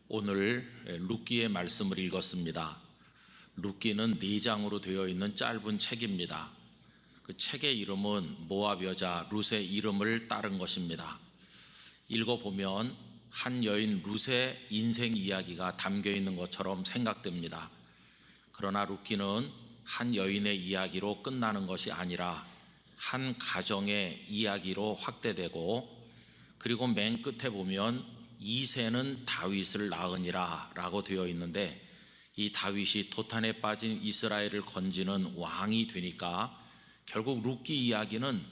오늘 룻기의 말씀을 읽었습니다. 룻기는 4장으로 되어 있는 짧은 책입니다. 그 책의 이름은 모압 여자 룻의 이름을 따른 것입니다. 읽어보면 한 여인 룻의 인생 이야기가 담겨 있는 것처럼 생각됩니다. 그러나 룻기는 한 여인의 이야기로 끝나는 것이 아니라 한 가정의 이야기로 확대되고, 그리고 맨 끝에 보면 이새는 다윗을 낳으니라 라고 되어 있는데, 이 다윗이 도탄에 빠진 이스라엘을 건지는 왕이 되니까 결국 룻기 이야기는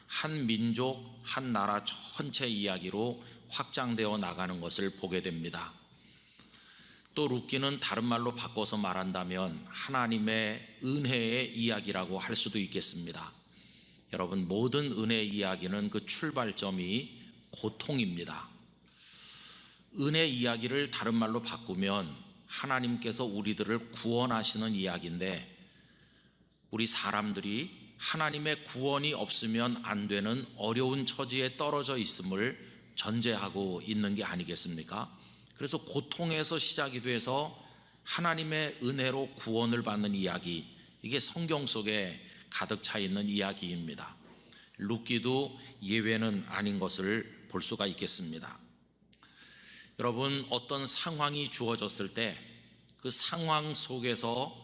한 민족, 한 나라 전체 이야기로 확장되어 나가는 것을 보게 됩니다. 또 룻기는 다른 말로 바꿔서 말한다면 하나님의 은혜의 이야기라고 할 수도 있겠습니다. 여러분, 모든 은혜의 이야기는 그 출발점이 고통입니다. 은혜 이야기를 다른 말로 바꾸면 하나님께서 우리들을 구원하시는 이야기인데, 우리 사람들이 하나님의 구원이 없으면 안 되는 어려운 처지에 떨어져 있음을 전제하고 있는 게 아니겠습니까? 그래서 고통에서 시작이 돼서 하나님의 은혜로 구원을 받는 이야기, 이게 성경 속에 가득 차 있는 이야기입니다. 룻기도 예외는 아닌 것을 볼 수가 있겠습니다. 여러분, 어떤 상황이 주어졌을 때 그 상황 속에서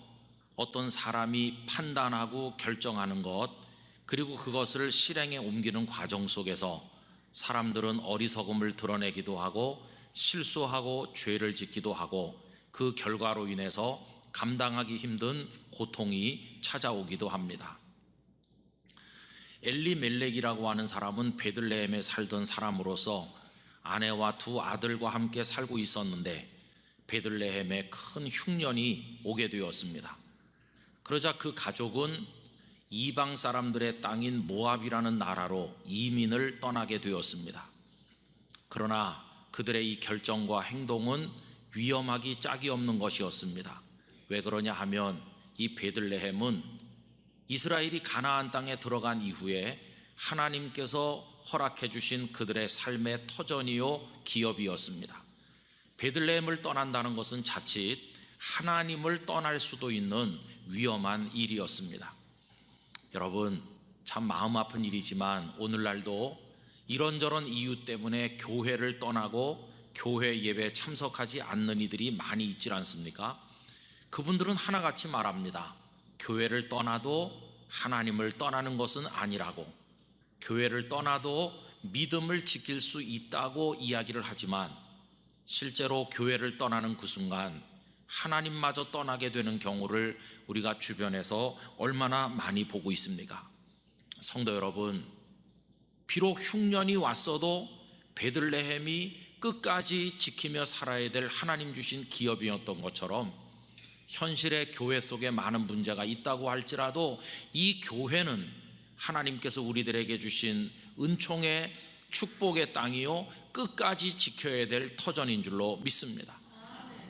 어떤 사람이 판단하고 결정하는 것, 그리고 그것을 실행에 옮기는 과정 속에서 사람들은 어리석음을 드러내기도 하고 실수하고 죄를 짓기도 하고, 그 결과로 인해서 감당하기 힘든 고통이 찾아오기도 합니다. 엘리멜렉이라고 하는 사람은 베들레헴에 살던 사람으로서 아내와 2 아들과 함께 살고 있었는데 베들레헴에 큰 흉년이 오게 되었습니다. 그러자 그 가족은 이방 사람들의 땅인 모압이라는 나라로 이민을 떠나게 되었습니다. 그러나 그들의 이 결정과 행동은 위험하기 짝이 없는 것이었습니다. 왜 그러냐 하면 이 베들레헴은 이스라엘이 가나안 땅에 들어간 이후에 하나님께서 허락해 주신 그들의 삶의 터전이요 기업이었습니다. 베들레헴을 떠난다는 것은 자칫 하나님을 떠날 수도 있는 위험한 일이었습니다. 여러분, 참 마음 아픈 일이지만 오늘날도 이런저런 이유 때문에 교회를 떠나고 교회 예배에 참석하지 않는 이들이 많이 있지 않습니까? 그분들은 하나같이 말합니다. 교회를 떠나도 하나님을 떠나는 것은 아니라고, 교회를 떠나도 믿음을 지킬 수 있다고 이야기를 하지만 실제로 교회를 떠나는 그 순간 하나님마저 떠나게 되는 경우를 우리가 주변에서 얼마나 많이 보고 있습니까? 성도 여러분, 비록 흉년이 왔어도 베들레헴이 끝까지 지키며 살아야 될 하나님 주신 기업이었던 것처럼, 현실의 교회 속에 많은 문제가 있다고 할지라도 이 교회는 하나님께서 우리들에게 주신 은총의 축복의 땅이요 끝까지 지켜야 될 터전인 줄로 믿습니다.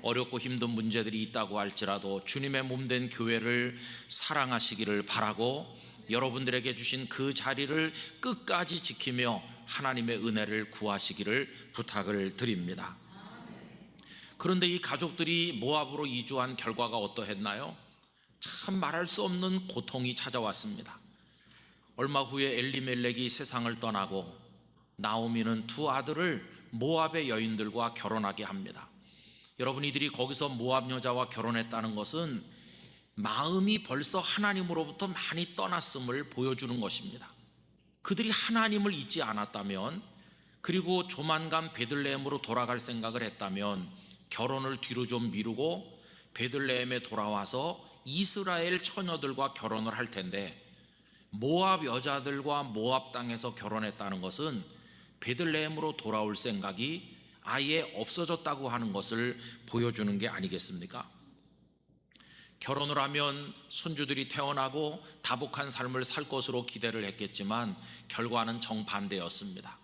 어렵고 힘든 문제들이 있다고 할지라도 주님의 몸된 교회를 사랑하시기를 바라고, 여러분들에게 주신 그 자리를 끝까지 지키며 하나님의 은혜를 구하시기를 부탁을 드립니다. 그런데 이 가족들이 모압으로 이주한 결과가 어떠했나요? 참 말할 수 없는 고통이 찾아왔습니다. 얼마 후에 엘리멜렉이 세상을 떠나고 나오미는 2 아들을 모압의 여인들과 결혼하게 합니다. 여러분, 이들이 거기서 모압 여자와 결혼했다는 것은 마음이 벌써 하나님으로부터 많이 떠났음을 보여주는 것입니다. 그들이 하나님을 잊지 않았다면, 그리고 조만간 베들레헴으로 돌아갈 생각을 했다면 결혼을 뒤로 좀 미루고 베들레헴에 돌아와서 이스라엘 처녀들과 결혼을 할 텐데, 모압 여자들과 모압 땅에서 결혼했다는 것은 베들레헴으로 돌아올 생각이 아예 없어졌다고 하는 것을 보여주는 게 아니겠습니까? 결혼을 하면 손주들이 태어나고 다복한 삶을 살 것으로 기대를 했겠지만 결과는 정반대였습니다.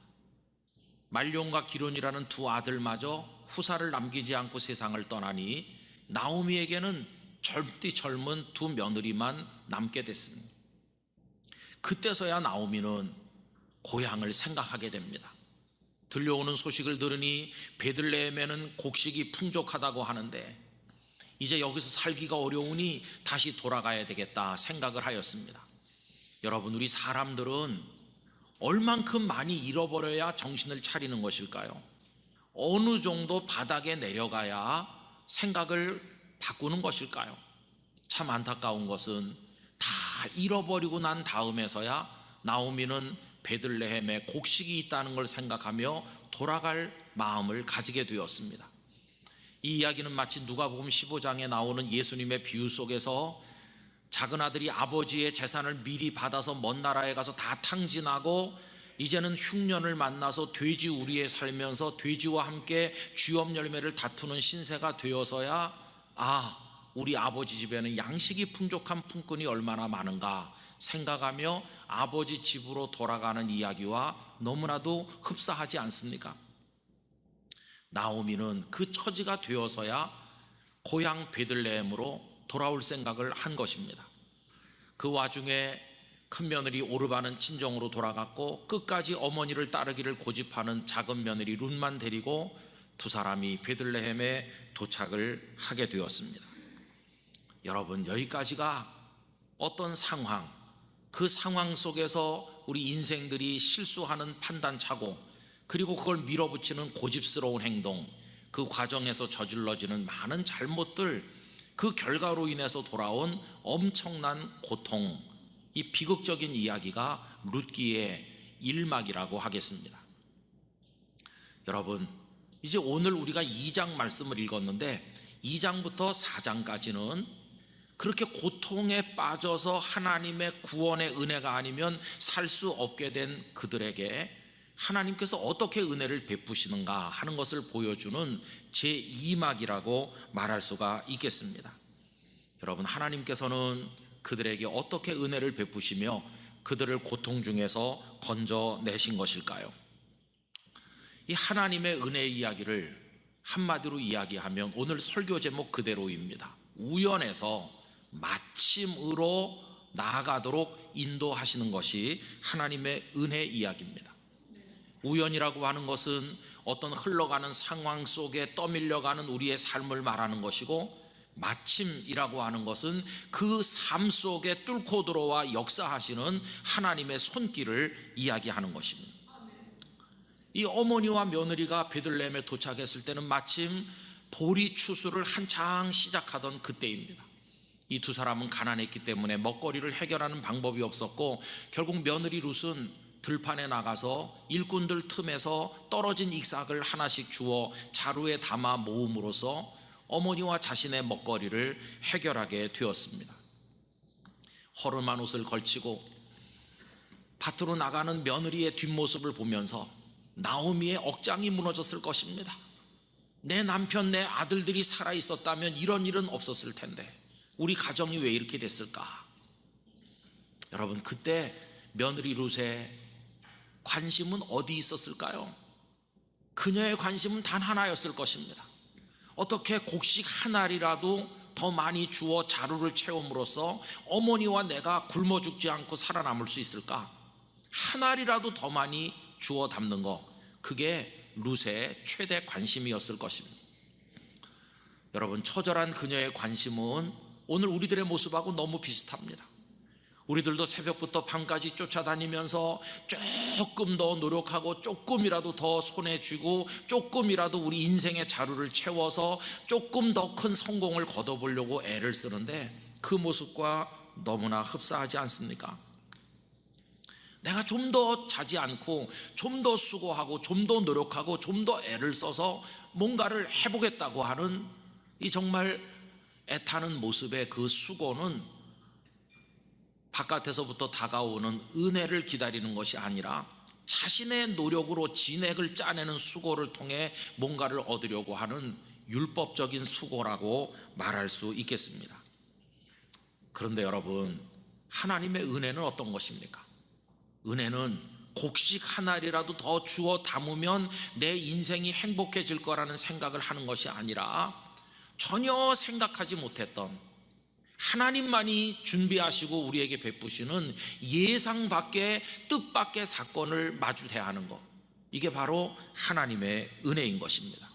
말론과 기론이라는 2 아들마저 후사를 남기지 않고 세상을 떠나니 나오미에게는 젊디 젊은 2 며느리만 남게 됐습니다. 그때서야 나오미는 고향을 생각하게 됩니다. 들려오는 소식을 들으니 베들레헴에는 곡식이 풍족하다고 하는데 이제 여기서 살기가 어려우니 다시 돌아가야 되겠다 생각을 하였습니다. 여러분, 우리 사람들은 얼만큼 많이 잃어버려야 정신을 차리는 것일까요? 어느 정도 바닥에 내려가야 생각을 바꾸는 것일까요? 참 안타까운 것은 다 잃어버리고 난 다음에서야 나오미는 베들레헴에 곡식이 있다는 걸 생각하며 돌아갈 마음을 가지게 되었습니다. 이 이야기는 마치 누가복음 15장에 나오는 예수님의 비유 속에서 작은 아들이 아버지의 재산을 미리 받아서 먼 나라에 가서 다 탕진하고 이제는 흉년을 만나서 돼지 우리에 살면서 돼지와 함께 쥐업 열매를 다투는 신세가 되어서야 우리 아버지 집에는 양식이 풍족한 품꾼이 얼마나 많은가 생각하며 아버지 집으로 돌아가는 이야기와 너무나도 흡사하지 않습니까? 나오미는 그 처지가 되어서야 고향 베들레헴으로 돌아올 생각을 한 것입니다. 그 와중에 큰며느리 오르바는 친정으로 돌아갔고 끝까지 어머니를 따르기를 고집하는 작은 며느리 룻만 데리고 두 사람이 베들레헴에 도착을 하게 되었습니다. 여러분, 여기까지가 어떤 상황, 그 상황 속에서 우리 인생들이 실수하는 판단착오, 그리고 그걸 밀어붙이는 고집스러운 행동, 그 과정에서 저질러지는 많은 잘못들, 그 결과로 인해서 돌아온 엄청난 고통, 이 비극적인 이야기가 룻기의 일막이라고 하겠습니다. 여러분, 이제 오늘 우리가 2장 말씀을 읽었는데 2장부터 4장까지는 그렇게 고통에 빠져서 하나님의 구원의 은혜가 아니면 살 수 없게 된 그들에게 하나님께서 어떻게 은혜를 베푸시는가 하는 것을 보여주는 제2막이라고 말할 수가 있겠습니다. 여러분, 하나님께서는 그들에게 어떻게 은혜를 베푸시며 그들을 고통 중에서 건져내신 것일까요? 이 하나님의 은혜 이야기를 한마디로 이야기하면 오늘 설교 제목 그대로입니다. 우연에서 마침으로 나아가도록 인도하시는 것이 하나님의 은혜 이야기입니다. 우연이라고 하는 것은 어떤 흘러가는 상황 속에 떠밀려가는 우리의 삶을 말하는 것이고, 마침이라고 하는 것은 그 삶 속에 뚫고 들어와 역사하시는 하나님의 손길을 이야기하는 것입니다. 이 어머니와 며느리가 베들레헴에 도착했을 때는 마침 보리 추수를 한창 시작하던 그때입니다. 이 두 사람은 가난했기 때문에 먹거리를 해결하는 방법이 없었고, 결국 며느리 룻은 들판에 나가서 일꾼들 틈에서 떨어진 익삭을 하나씩 주워 자루에 담아 모음으로써 어머니와 자신의 먹거리를 해결하게 되었습니다. 허름한 옷을 걸치고 밭으로 나가는 며느리의 뒷모습을 보면서 나오미의 억장이 무너졌을 것입니다. 내 남편, 내 아들들이 살아있었다면 이런 일은 없었을 텐데 우리 가정이 왜 이렇게 됐을까? 여러분, 그때 며느리 룻의 관심은 어디 있었을까요? 그녀의 관심은 단 하나였을 것입니다. 어떻게 곡식 한 알이라도 더 많이 주어 자루를 채움으로써 어머니와 내가 굶어 죽지 않고 살아남을 수 있을까? 한 알이라도 더 많이 주어 담는 것, 그게 룻의 최대 관심이었을 것입니다. 여러분, 처절한 그녀의 관심은 오늘 우리들의 모습하고 너무 비슷합니다. 우리들도 새벽부터 밤까지 쫓아다니면서 조금 더 노력하고 조금이라도 더 손에 쥐고 조금이라도 우리 인생의 자루를 채워서 조금 더 큰 성공을 거둬보려고 애를 쓰는데 그 모습과 너무나 흡사하지 않습니까? 내가 좀 더 자지 않고 좀 더 수고하고 좀 더 노력하고 좀 더 애를 써서 뭔가를 해보겠다고 하는 이 정말 애타는 모습의 그 수고는 바깥에서부터 다가오는 은혜를 기다리는 것이 아니라 자신의 노력으로 진액을 짜내는 수고를 통해 뭔가를 얻으려고 하는 율법적인 수고라고 말할 수 있겠습니다. 그런데 여러분, 하나님의 은혜는 어떤 것입니까? 은혜는 곡식 한 알이라도 더 주워 담으면 내 인생이 행복해질 거라는 생각을 하는 것이 아니라 전혀 생각하지 못했던 하나님만이 준비하시고 우리에게 베푸시는 예상 밖의 뜻밖의 사건을 마주 대하는 것, 이게 바로 하나님의 은혜인 것입니다.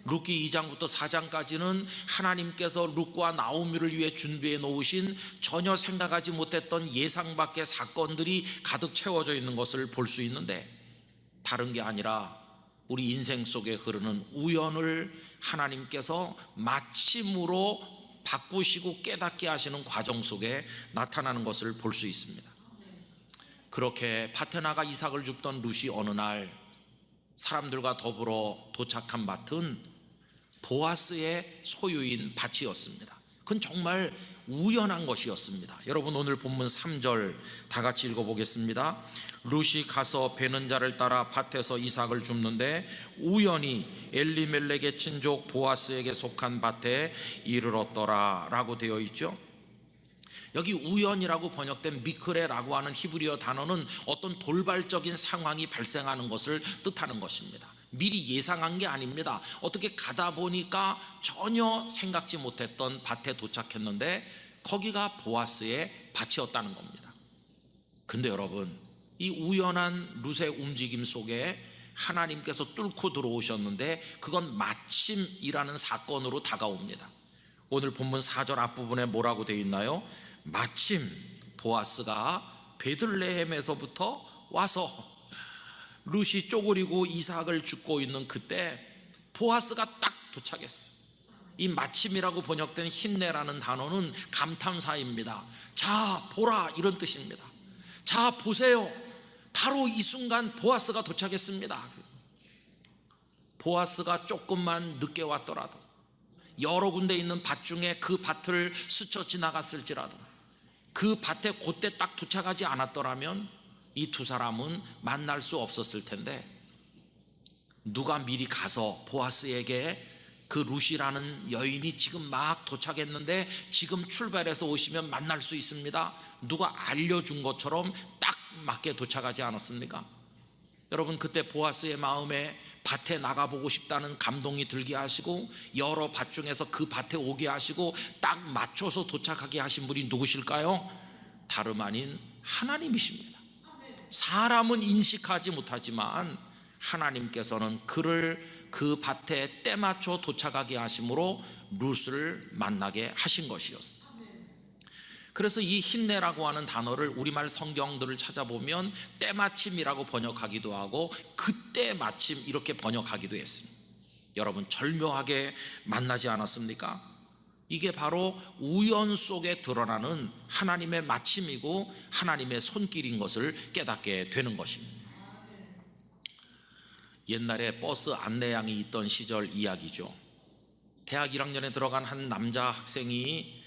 룻기 2장부터 4장까지는 하나님께서 룻과 나오미를 위해 준비해 놓으신 전혀 생각하지 못했던 예상 밖의 사건들이 가득 채워져 있는 것을 볼 수 있는데, 다른 게 아니라 우리 인생 속에 흐르는 우연을 하나님께서 마침으로 바꾸시고 깨닫게 하시는 과정 속에 나타나는 것을 볼 수 있습니다. 그렇게 밭에 나가 이삭을 줍던 룻이 어느 날 사람들과 더불어 도착한 밭은 보아스의 소유인 밭이었습니다. 그건 정말 우연한 것이었습니다. 여러분, 오늘 본문 3절 다 같이 읽어보겠습니다. 룻이 가서 베는 자를 따라 밭에서 이삭을 줍는데 우연히 엘리멜렉의 친족 보아스에게 속한 밭에 이르렀더라 라고 되어 있죠. 여기 우연이라고 번역된 미크레라고 하는 히브리어 단어는 어떤 돌발적인 상황이 발생하는 것을 뜻하는 것입니다. 미리 예상한 게 아닙니다. 어떻게 가다 보니까 전혀 생각지 못했던 밭에 도착했는데 거기가 보아스의 밭이었다는 겁니다. 근데 여러분, 이 우연한 룻의 움직임 속에 하나님께서 뚫고 들어오셨는데 그건 마침이라는 사건으로 다가옵니다. 오늘 본문 4절 앞부분에 뭐라고 되어 있나요? 마침 보아스가 베들레헴에서부터 와서 룻이 쪼그리고 이삭을 줍고 있는 그때 보아스가 딱 도착했어요. 이 마침이라고 번역된 힘내라는 단어는 감탄사입니다. 자, 보라, 이런 뜻입니다. 자, 보세요. 바로 이 순간 보아스가 도착했습니다. 보아스가 조금만 늦게 왔더라도, 여러 군데 있는 밭 중에 그 밭을 스쳐 지나갔을지라도, 그 밭에 그때 딱 도착하지 않았더라면 이 두 사람은 만날 수 없었을 텐데, 누가 미리 가서 보아스에게 그 룻이라는 여인이 지금 막 도착했는데 지금 출발해서 오시면 만날 수 있습니다, 누가 알려준 것처럼 딱 맞게 도착하지 않았습니까? 여러분, 그때 보아스의 마음에 밭에 나가보고 싶다는 감동이 들게 하시고 여러 밭 중에서 그 밭에 오게 하시고 딱 맞춰서 도착하게 하신 분이 누구실까요? 다름 아닌 하나님이십니다. 사람은 인식하지 못하지만 하나님께서는 그를 그 밭에 때맞춰 도착하게 하심으로 룻을 만나게 하신 것이었습니다. 그래서 이 힘내라고 하는 단어를 우리말 성경들을 찾아보면 때마침이라고 번역하기도 하고 그때 마침 이렇게 번역하기도 했습니다. 여러분, 절묘하게 만나지 않았습니까? 이게 바로 우연 속에 드러나는 하나님의 마침이고 하나님의 손길인 것을 깨닫게 되는 것입니다. 옛날에 버스 안내양이 있던 시절 이야기죠. 대학 1학년에 들어간 한 남자 학생이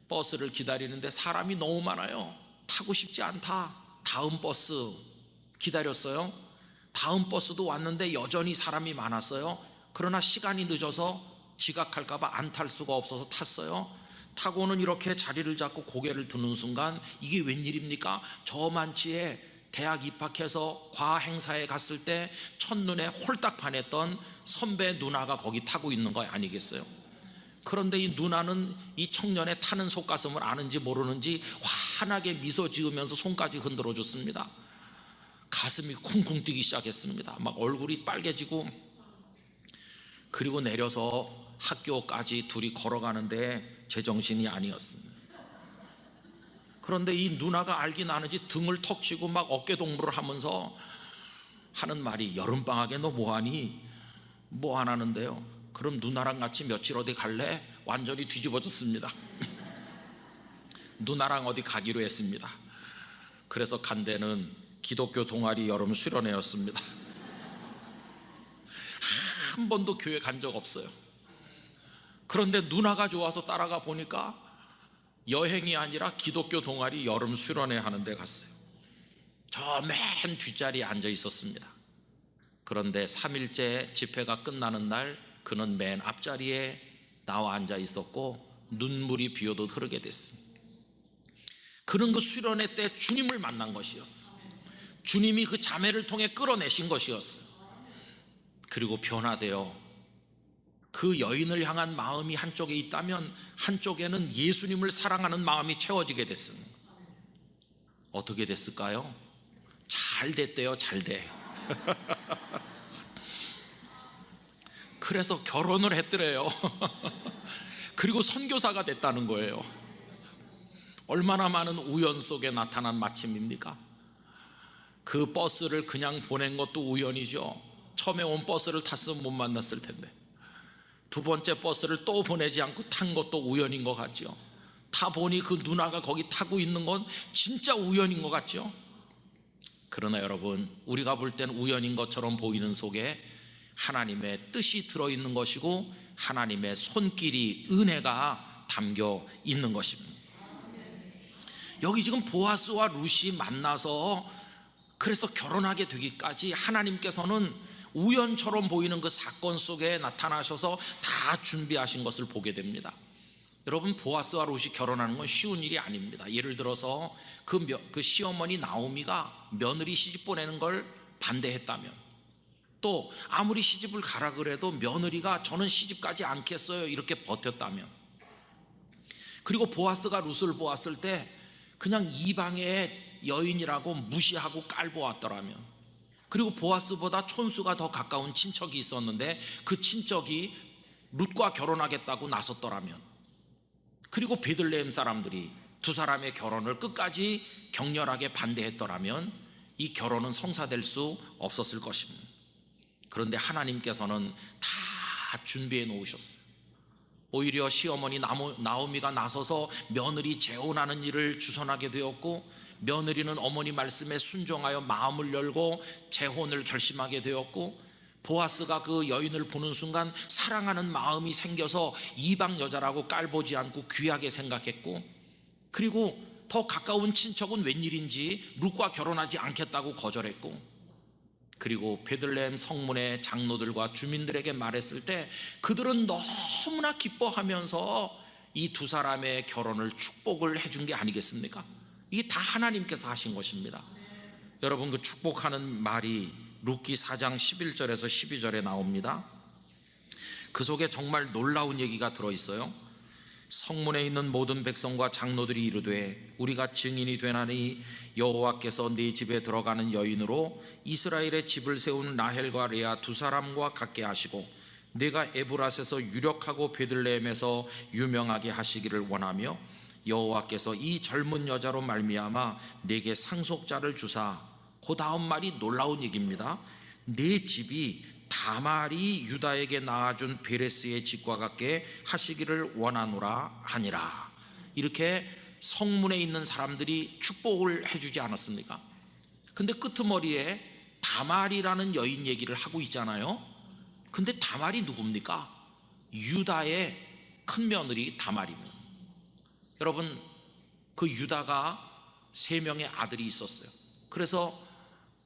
버스를 기다리는데 사람이 너무 많아요. 타고 싶지 않다. 다음 버스 기다렸어요. 다음 버스도 왔는데 여전히 사람이 많았어요. 그러나 시간이 늦어서 지각할까봐 안 탈 수가 없어서 탔어요. 타고는 이렇게 자리를 잡고 고개를 드는 순간 이게 웬일입니까? 저만치에 대학 입학해서 과행사에 갔을 때 첫눈에 홀딱 반했던 선배 누나가 거기 타고 있는 거 아니겠어요? 그런데 이 누나는 이 청년의 타는 속가슴을 아는지 모르는지 환하게 미소 지으면서 손까지 흔들어 줬습니다. 가슴이 쿵쿵 뛰기 시작했습니다. 막 얼굴이 빨개지고, 그리고 내려서 학교까지 둘이 걸어가는데 제정신이 아니었습니다. 그런데 이 누나가 알긴 아는지 등을 턱 치고 막 어깨 동무를 하면서 하는 말이, 여름방학에 너 뭐하니? 뭐 안 하는데요? 그럼 누나랑 같이 며칠 어디 갈래? 완전히 뒤집어졌습니다. 누나랑 어디 가기로 했습니다. 그래서 간 데는 기독교 동아리 여름 수련회였습니다. 한 번도 교회 간 적 없어요. 그런데 누나가 좋아서 따라가 보니까 여행이 아니라 기독교 동아리 여름 수련회 하는 데 갔어요. 저 맨 뒷자리에 앉아 있었습니다. 그런데 3일째 집회가 끝나는 날 그는 맨 앞자리에 나와 앉아 있었고 눈물이 비오듯 흐르게 됐습니다. 그는 그 수련회 때 주님을 만난 것이었어요. 주님이 그 자매를 통해 끌어내신 것이었어요. 그리고 변화되어 그 여인을 향한 마음이 한쪽에 있다면 한쪽에는 예수님을 사랑하는 마음이 채워지게 됐습니다. 어떻게 됐을까요? 잘 됐대요. 잘 돼. 그래서 결혼을 했더래요. 그리고 선교사가 됐다는 거예요. 얼마나 많은 우연 속에 나타난 마침입니까? 그 버스를 그냥 보낸 것도 우연이죠. 처음에 온 버스를 탔으면 못 만났을 텐데, 두 번째 버스를 또 보내지 않고 탄 것도 우연인 것 같죠. 타 보니 그 누나가 거기 타고 있는 건 진짜 우연인 것 같죠. 그러나 여러분, 우리가 볼 땐 우연인 것처럼 보이는 속에 하나님의 뜻이 들어있는 것이고 하나님의 손길이, 은혜가 담겨 있는 것입니다. 여기 지금 보아스와 룻이 만나서 그래서 결혼하게 되기까지 하나님께서는 우연처럼 보이는 그 사건 속에 나타나셔서 다 준비하신 것을 보게 됩니다. 여러분, 보아스와 룻이 결혼하는 건 쉬운 일이 아닙니다. 예를 들어서 그 시어머니 나오미가 며느리 시집 보내는 걸 반대했다면, 또 아무리 시집을 가라 그래도 며느리가 저는 시집 가지 않겠어요 이렇게 버텼다면, 그리고 보아스가 룻을 보았을 때 그냥 이방의 여인이라고 무시하고 깔보았더라면, 그리고 보아스보다 촌수가 더 가까운 친척이 있었는데 그 친척이 룻과 결혼하겠다고 나섰더라면, 그리고 베들레헴 사람들이 두 사람의 결혼을 끝까지 격렬하게 반대했더라면 이 결혼은 성사될 수 없었을 것입니다. 그런데 하나님께서는 다 준비해 놓으셨어요. 오히려 시어머니 나오미가 나서서 며느리 재혼하는 일을 주선하게 되었고, 며느리는 어머니 말씀에 순종하여 마음을 열고 재혼을 결심하게 되었고, 보아스가 그 여인을 보는 순간 사랑하는 마음이 생겨서 이방 여자라고 깔보지 않고 귀하게 생각했고, 그리고 더 가까운 친척은 웬일인지 룻과 결혼하지 않겠다고 거절했고, 그리고 베들레헴 성문의 장로들과 주민들에게 말했을 때 그들은 너무나 기뻐하면서 이 두 사람의 결혼을 축복을 해준 게 아니겠습니까? 이게 다 하나님께서 하신 것입니다. 여러분, 그 축복하는 말이 룻기 4장 11절에서 12절에 나옵니다. 그 속에 정말 놀라운 얘기가 들어있어요. 성문에 있는 모든 백성과 장로들이 이르되 우리가 증인이 되나니 여호와께서 네 집에 들어가는 여인으로 이스라엘의 집을 세운 라헬과 레아 두 사람과 같게 하시고 내가 에브라스에서 유력하고 베들레헴에서 유명하게 하시기를 원하며 여호와께서 이 젊은 여자로 말미암아 내게 상속자를 주사, 그 다음 말이 놀라운 얘기입니다. 내 집이 다말이 유다에게 낳아준 베레스의 집과 같게 하시기를 원하노라 하니라. 이렇게 성문에 있는 사람들이 축복을 해주지 않았습니까? 근데 끄트머리에 다말이라는 여인 얘기를 하고 있잖아요. 근데 다말이 누굽니까? 유다의 큰 며느리 다말입니다. 여러분, 그 유다가 3명의 아들이 있었어요. 그래서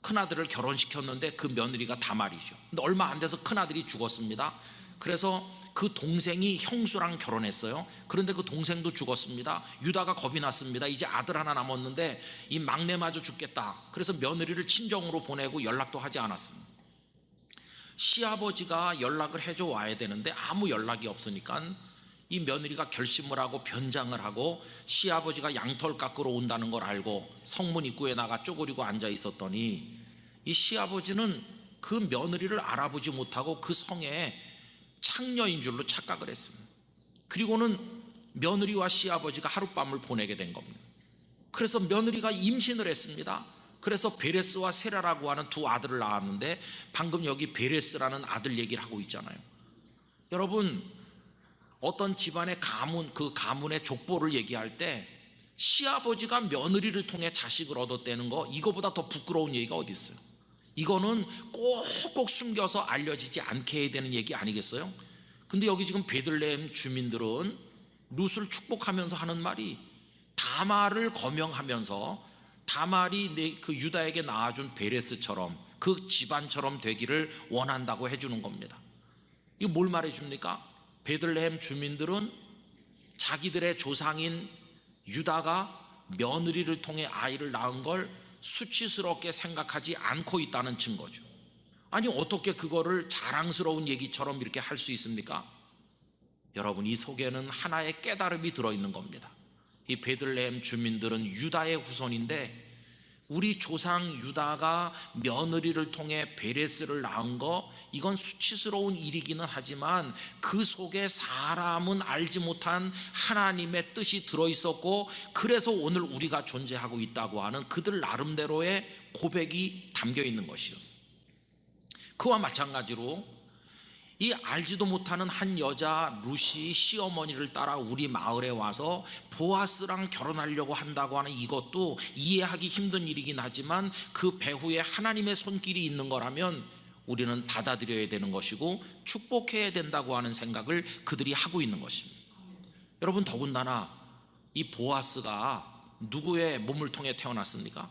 큰아들을 결혼시켰는데 그 며느리가 다말이죠. 근데 얼마 안 돼서 큰아들이 죽었습니다. 그래서 그 동생이 형수랑 결혼했어요. 그런데 그 동생도 죽었습니다. 유다가 겁이 났습니다. 이제 아들 하나 남았는데 이 막내마저 죽겠다. 그래서 며느리를 친정으로 보내고 연락도 하지 않았습니다. 시아버지가 연락을 해줘 와야 되는데 아무 연락이 없으니까 이 며느리가 결심을 하고 변장을 하고 시아버지가 양털 깎으러 온다는 걸 알고 성문 입구에 나가 쪼그리고 앉아 있었더니 이 시아버지는 그 며느리를 알아보지 못하고 그 성에 창녀인 줄로 착각을 했습니다. 그리고는 며느리와 시아버지가 하룻밤을 보내게 된 겁니다. 그래서 며느리가 임신을 했습니다. 그래서 베레스와 세라라고 하는 두 아들을 낳았는데 방금 여기 베레스라는 아들 얘기를 하고 있잖아요. 여러분, 어떤 집안의 가문, 그 가문의 족보를 얘기할 때 시아버지가 며느리를 통해 자식을 얻었다는 거, 이거보다 더 부끄러운 얘기가 어디 있어요? 이거는 꼭꼭 숨겨서 알려지지 않게 해야 되는 얘기 아니겠어요? 근데 여기 지금 베들레헴 주민들은 룻을 축복하면서 하는 말이 다말을 거명하면서 다말이 그 유다에게 낳아준 베레스처럼 그 집안처럼 되기를 원한다고 해주는 겁니다. 이거 뭘 말해줍니까? 베들레헴 주민들은 자기들의 조상인 유다가 며느리를 통해 아이를 낳은 걸 수치스럽게 생각하지 않고 있다는 증거죠. 아니, 어떻게 그거를 자랑스러운 얘기처럼 이렇게 할 수 있습니까? 여러분, 이 속에는 하나의 깨달음이 들어있는 겁니다. 이 베들레헴 주민들은 유다의 후손인데 우리 조상 유다가 며느리를 통해 베레스를 낳은 거, 이건 수치스러운 일이기는 하지만 그 속에 사람은 알지 못한 하나님의 뜻이 들어있었고, 그래서 오늘 우리가 존재하고 있다고 하는 그들 나름대로의 고백이 담겨 있는 것이었어요. 그와 마찬가지로 이 알지도 못하는 한 여자 룻이 시어머니를 따라 우리 마을에 와서 보아스랑 결혼하려고 한다고 하는 이것도 이해하기 힘든 일이긴 하지만 그 배후에 하나님의 손길이 있는 거라면 우리는 받아들여야 되는 것이고 축복해야 된다고 하는 생각을 그들이 하고 있는 것입니다. 여러분, 더군다나 이 보아스가 누구의 몸을 통해 태어났습니까?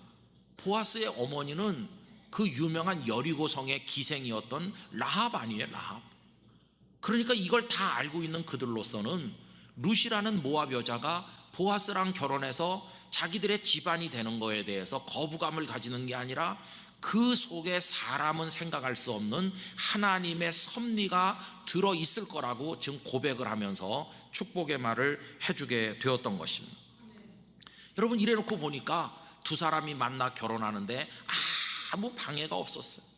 보아스의 어머니는 그 유명한 여리고성의 기생이었던 라합 아니에요, 라합. 그러니까 이걸 다 알고 있는 그들로서는 룻이라는 모압 여자가 보아스랑 결혼해서 자기들의 집안이 되는 거에 대해서 거부감을 가지는 게 아니라 그 속에 사람은 생각할 수 없는 하나님의 섭리가 들어있을 거라고 지금 고백을 하면서 축복의 말을 해주게 되었던 것입니다. 여러분, 이래놓고 보니까 두 사람이 만나 결혼하는데 아무 방해가 없었어요.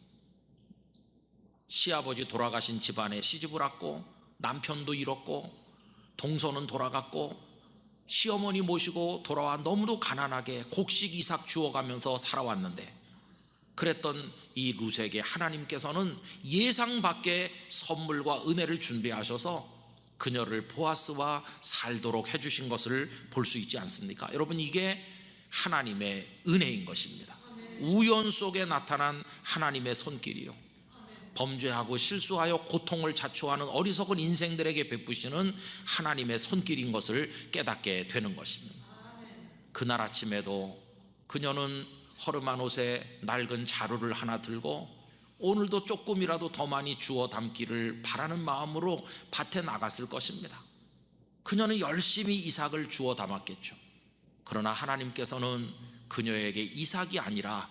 시아버지 돌아가신 집안에 시집을 왔고, 남편도 잃었고, 동서는 돌아갔고, 시어머니 모시고 돌아와 너무도 가난하게 곡식 이삭 주워가면서 살아왔는데, 그랬던 이 룻에게 하나님께서는 예상 밖의 선물과 은혜를 준비하셔서 그녀를 보아스와 살도록 해주신 것을 볼 수 있지 않습니까? 여러분, 이게 하나님의 은혜인 것입니다. 우연 속에 나타난 하나님의 손길이요, 범죄하고 실수하여 고통을 자초하는 어리석은 인생들에게 베푸시는 하나님의 손길인 것을 깨닫게 되는 것입니다. 그날 아침에도 그녀는 허름한 옷에 낡은 자루를 하나 들고 오늘도 조금이라도 더 많이 주워 담기를 바라는 마음으로 밭에 나갔을 것입니다. 그녀는 열심히 이삭을 주워 담았겠죠. 그러나 하나님께서는 그녀에게 이삭이 아니라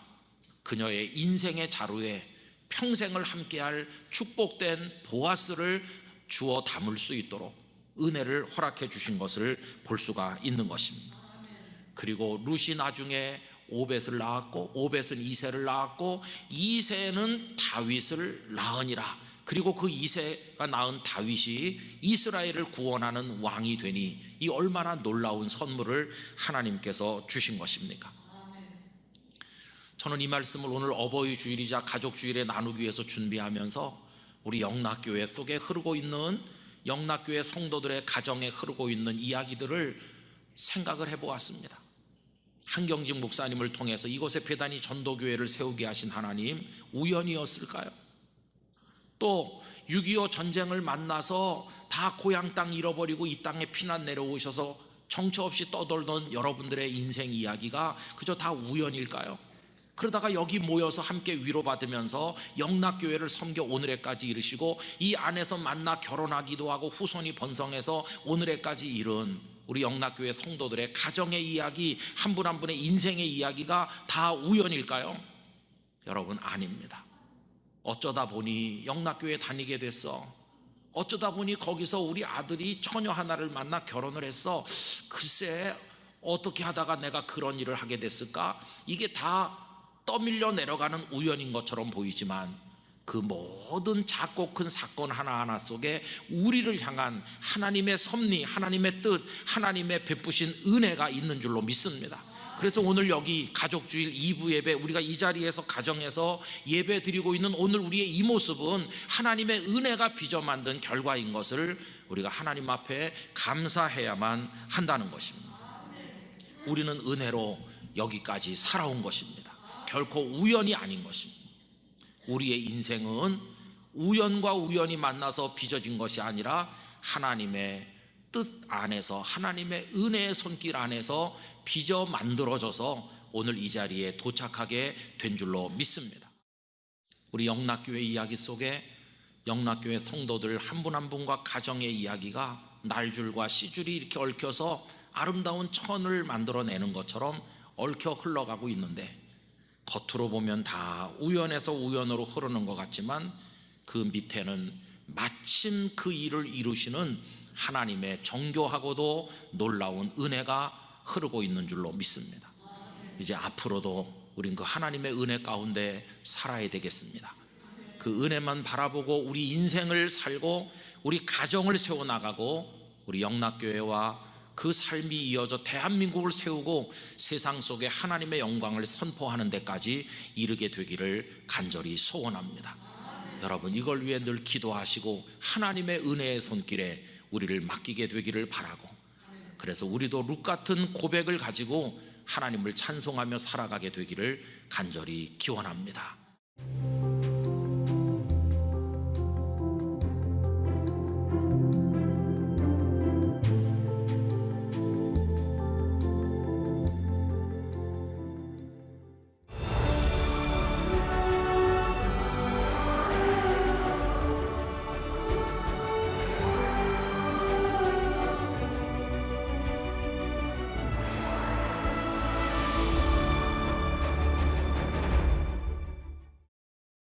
그녀의 인생의 자루에 평생을 함께할 축복된 보아스를 주워 담을 수 있도록 은혜를 허락해 주신 것을 볼 수가 있는 것입니다. 그리고 룻이 나중에 오벳을 낳았고, 오벳은 이새를 낳았고, 이새는 다윗을 낳으니라. 그리고 그 이새가 낳은 다윗이 이스라엘을 구원하는 왕이 되니 이 얼마나 놀라운 선물을 하나님께서 주신 것입니까? 저는 이 말씀을 오늘 어버이 주일이자 가족 주일에 나누기 위해서 준비하면서 우리 영락교회 속에 흐르고 있는, 영락교회 성도들의 가정에 흐르고 있는 이야기들을 생각을 해보았습니다. 한경직 목사님을 통해서 이곳에 배단위 전도교회를 세우게 하신 하나님, 우연이었을까요? 또 6.25 전쟁을 만나서 다 고향 땅 잃어버리고 이 땅에 피난 내려오셔서 정처 없이 떠돌던 여러분들의 인생 이야기가 그저 다 우연일까요? 그러다가 여기 모여서 함께 위로받으면서 영락교회를 섬겨 오늘에까지 이르시고, 이 안에서 만나 결혼하기도 하고 후손이 번성해서 오늘에까지 이른 우리 영락교회 성도들의 가정의 이야기, 한 분 한 분의 인생의 이야기가 다 우연일까요? 여러분, 아닙니다. 어쩌다 보니 영락교회 다니게 됐어. 어쩌다 보니 거기서 우리 아들이 처녀 하나를 만나 결혼을 했어. 글쎄, 어떻게 하다가 내가 그런 일을 하게 됐을까? 이게 다 떠밀려 내려가는 우연인 것처럼 보이지만 그 모든 작고 큰 사건 하나하나 속에 우리를 향한 하나님의 섭리, 하나님의 뜻, 하나님의 베푸신 은혜가 있는 줄로 믿습니다. 그래서 오늘 여기 가족주일 2부 예배, 우리가 이 자리에서 가정에서 예배 드리고 있는 오늘 우리의 이 모습은 하나님의 은혜가 빚어 만든 결과인 것을 우리가 하나님 앞에 감사해야만 한다는 것입니다. 우리는 은혜로 여기까지 살아온 것입니다. 결코 우연이 아닌 것입니다. 우리의 인생은 우연과 우연이 만나서 빚어진 것이 아니라 하나님의 뜻 안에서, 하나님의 은혜의 손길 안에서 빚어 만들어져서 오늘 이 자리에 도착하게 된 줄로 믿습니다. 우리 영락교회 이야기 속에 영락교회 성도들 한 분 한 분과 가정의 이야기가 날줄과 씨줄이 이렇게 얽혀서 아름다운 천을 만들어내는 것처럼 얽혀 흘러가고 있는데, 겉으로 보면 다 우연에서 우연으로 흐르는 것 같지만 그 밑에는 마침 그 일을 이루시는 하나님의 정교하고도 놀라운 은혜가 흐르고 있는 줄로 믿습니다. 이제 앞으로도 우린 그 하나님의 은혜 가운데 살아야 되겠습니다. 그 은혜만 바라보고 우리 인생을 살고 우리 가정을 세워나가고 우리 영락교회와 그 삶이 이어져 대한민국을 세우고 세상 속에 하나님의 영광을 선포하는 데까지 이르게 되기를 간절히 소원합니다. 여러분, 이걸 위해 늘 기도하시고 하나님의 은혜의 손길에 우리를 맡기게 되기를 바라고, 그래서 우리도 룻 같은 고백을 가지고 하나님을 찬송하며 살아가게 되기를 간절히 기원합니다.